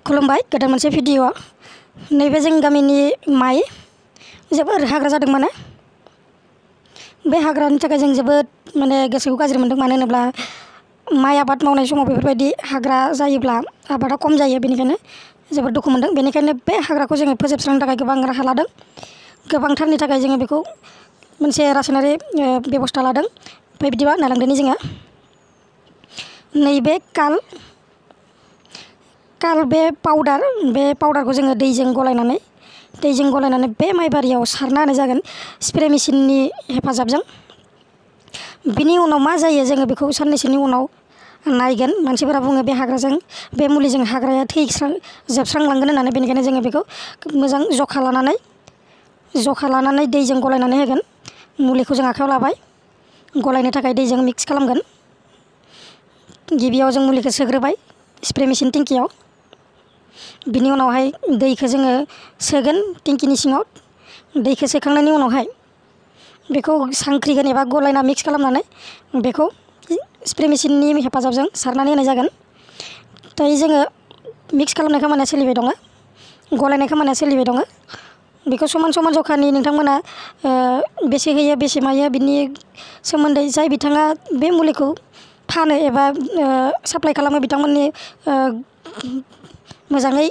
खुलुमबाय गोदान मोनसे भिडिअ नैबे जों गामिनि माइ जोबोर हाग्रा जादों माने बे हाग्रानि थाखाय जों जोबोद माने गोसोखौ गाज्रि मोनदों मानो होनोब्ला माइ आबाद मावनाय समाव बेफोरबायदि हाग्रा जायोब्ला आबादा खम जायो बेनिखायनो जोबोद दुखु मोनदों बेनिखायनो बे हाग्राखौ जोङो फोजोबस्रांनो थाखाय गोबां राहा लादों गोबांथारनि थाखाय जोङो बेखौ मोनसे रासायनारि बेबस्था लादों ओमफ्राय बिदिबा नायलांदोनि जोङो नैबे काल बे पाउडारखौ जोङो दैजों गलायनानै बे माइबारियाव सारना होनाय जागोन स्प्रे मेसिननि हेफाजाबजों बिनि उनाव मा जायो जोङो बेखौ साननैसोनि उनाव नायगोन मानसिफोरा बुङो बे हाग्राजों बे मुलिजों हाग्राया जोबस्रांलांगोन होननानै बेनिखायनो जोङो बेखौ मोजां जखा लानानै दैजों गलायनानै होगोन मुलिखौ जों आखायाव लाबाय गलायनो थाखाय दैजों मिक्स खालामगोन गिबियाव जों मुलिखौ सोग्रोबाय स्प्रे मेसिन टेंकियाव बिनि उनावहाय दैखौ जोङो सोगोन टेंकिनि सिङाव दैखौ सोखांनायनि उनावहाय बेखौ सांख्रिगोन एबा गलायना मिक्स खालामनानै बेखौ स्प्रे मेसिननि हेफाजाबजों सारनानै होनाय जागोन दायो जोङो मिक्स खालामनाय खामानिया सोलिबाय दङ गलायनाय खामानिया सोलिबाय दङ बेखौ समान समान जखानि नोंथांमोना बेसे होयो बेसे मायो बिनि सोमोन्दै जाय बिथाङा बे मुलिखौ फानो एबा साप्लाय खालामो बिथांमोननि मोजाङै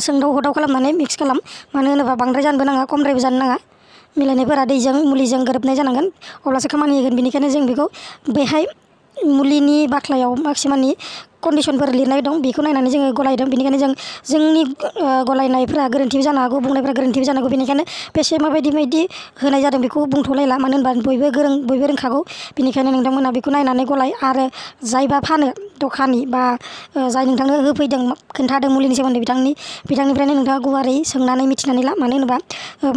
सोंदाव हदाव खालामनानै मिक्स खालाम मानो होनोबा बांद्राय जानोबो नाङा खमद्रायबो जानो नाङा मिलायनायफोरा दैजों मुलिजों गोरोबनाय जानांगोन अब्लासो खामानि होगोन बेनिखायनो जों बेखौ बेहाय मुलिनि बाख्लायाव माखासेमानि कन्डिसनफोर लिरनाय दं बेखौ नायनानै जोङो गलायदों बेनिखायनो जोंनि गलायनायफोरा गोरोन्थिबो जानो हागौ बुंनायफोरा गोरोन्थिबो जानो हागौ बेनिखायनो बेसे माबायदि होनाय जादों बेखौ बुंथ'लायला मानो होनबा बयबो रोंखागौ बेनिखायनो नोंथांमोना बेखौ नायनानै गलाय आरो जायबा फानो दखानि बा जाय नोंथांनो होफैदों खोन्थादों मुलिनि सोमोन्दै बिथांनिफ्रायनो नोंथाङा गुवारै सोंनानै मिथिनानै ला मानो होनोबा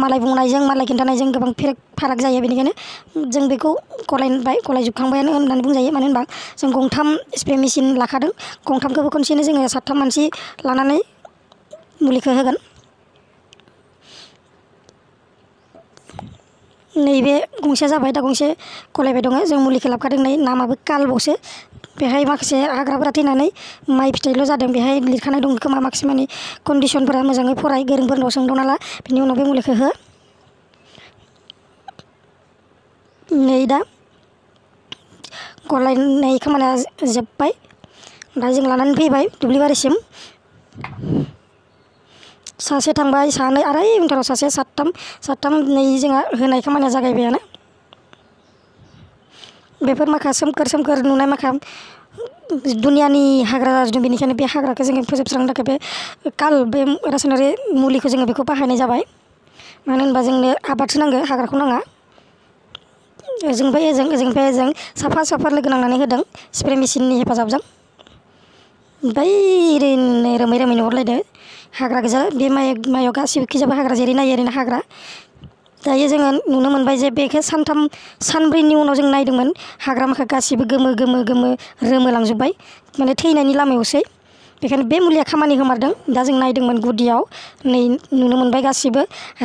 मालाय बुंनायजों मालाय खोन्थानायजों गोबां फाराग जायो बेनिखायनो जों बेखौ गलायजोबखांबायानो होननानै बुंजायो मानो होनबा जों गंथाम स्प्रे मेसिन लाखादों गंथामखौबो खनसेनो जोङो 7 मानसि लानानै मुलिखौ होगोन नैबे गंसेया जाबाय दा गंसे गलायबाय दङ जों मुलिखौ लाबोखादों नै नामाबो कालबावसो बेहाय माखासे हाग्राफोरा थैनानै माइ फिथाइल' जादों बेहाय लिरखानाय दं खोमा माखासे मानि कन्डिसनफोरा मोजाङै फराय गोरोंफोरनाव सोंदावना ला बिनि उनाव बे मुलिखौ हो नै दा गलायनाय खामानिया जोब्बाय दा जों लानानै फैबाय दुब्लिबारिसिम सासे थांबाय सानै आराय उनथाराव सासे साथाम नै जोंहा होनाय खामानिया जागायबायानो बेफोर माखासे सोमखोर नुनाय दुनियानि हाग्रा जाजोबदों बेनिखायनो बे हाग्राखौ जोङो फोजोबस्रांनो थाखाय बे रासायनारि मुलिखौ जोङो बेखौ बाहायनाय जाबाय मानो होनबा जोंनो आबादसो नांगौ हाग्राखौ नाङा ओजोंनिफ्राय ओजों साफा लोगो नांनानै होदों स्प्रे मेसिननि हेफाजाबजों ओमफ्राय ओरैनो रोमै नुहरलायदो हाग्रा गोजा बे माइयाव गासिबो खिजाबो हाग्रा जेरै नायो ओरैनो हाग्रा दायो जोङो नुनो मोनबाय जे बेखौ सानब्रैनि उनाव जों नायदोंमोन हाग्रा माखा गासिबो गोमो रोमोलांजोब्बाय माने थैनायनि लामायावसै बेखायनो बे मुलिया खामानि होमारदों दा जों नायदोंमोन गुदियाव नै नुनो मोनबाय गासिबो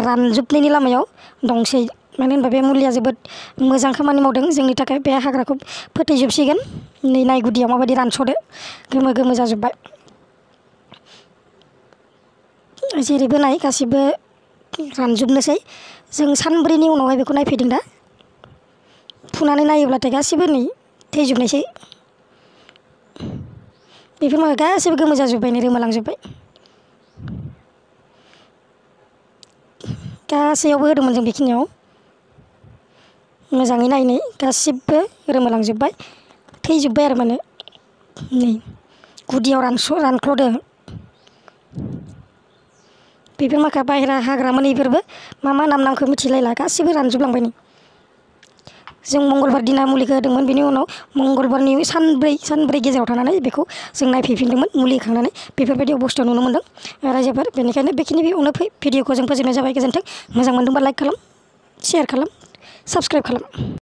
रानजोबनायनि लामायाव दंसै मानो होनबा बे मुलिया जोबोद मोजां खामानि मावदों जोंनि थाखाय बे हाग्राखौ फोथैजोबसिगोन नै नाय गुदियाव माबायदि रानस'दो गोमो जाजोब्बाय जेरैबो नाय गासिबो रानजोबनोसै जों सानब्रैनि उनावहाय बेखौ नायफैदों दा फुनानै नायोब्लाथाय गासिबो नै थैजोबनायसै बेफोर माबा गासिबो गोमो जाजोब्बाय नै रोमोलांजोब्बाय गासैयावबो होदोंमोन जों बेखिनियाव मोजाङै नायनै गासिबो रोमोलांजोब्बाय थैजोब्बाय आरो माने नै गुदियाव रानख्ल'दों बेफोर माखा बाहेरा हाग्रामोन इफोरबो मा नामखौ मिथिलायला गासिबो रानजोबलांबाय नै जों मंगलबार दिना मुलिखौ होदोंमोन बेनि उनाव मंगलबारनि सानब्रै गेजेराव थानानै बेखौ जों नायफैफिनदोंमोन मुलि होखांनानै बेफोरबायदि अबस्थायाव नुनो मोनदों रायजोफोर बेनिखायनो बेखिनियावनो भिडिअखौ जों फोजोबनाय जाबाय गोजोन्थों मोजां मोनदोंबा लाइक खालाम शेयार खालाम साबस्क्राइब खालाम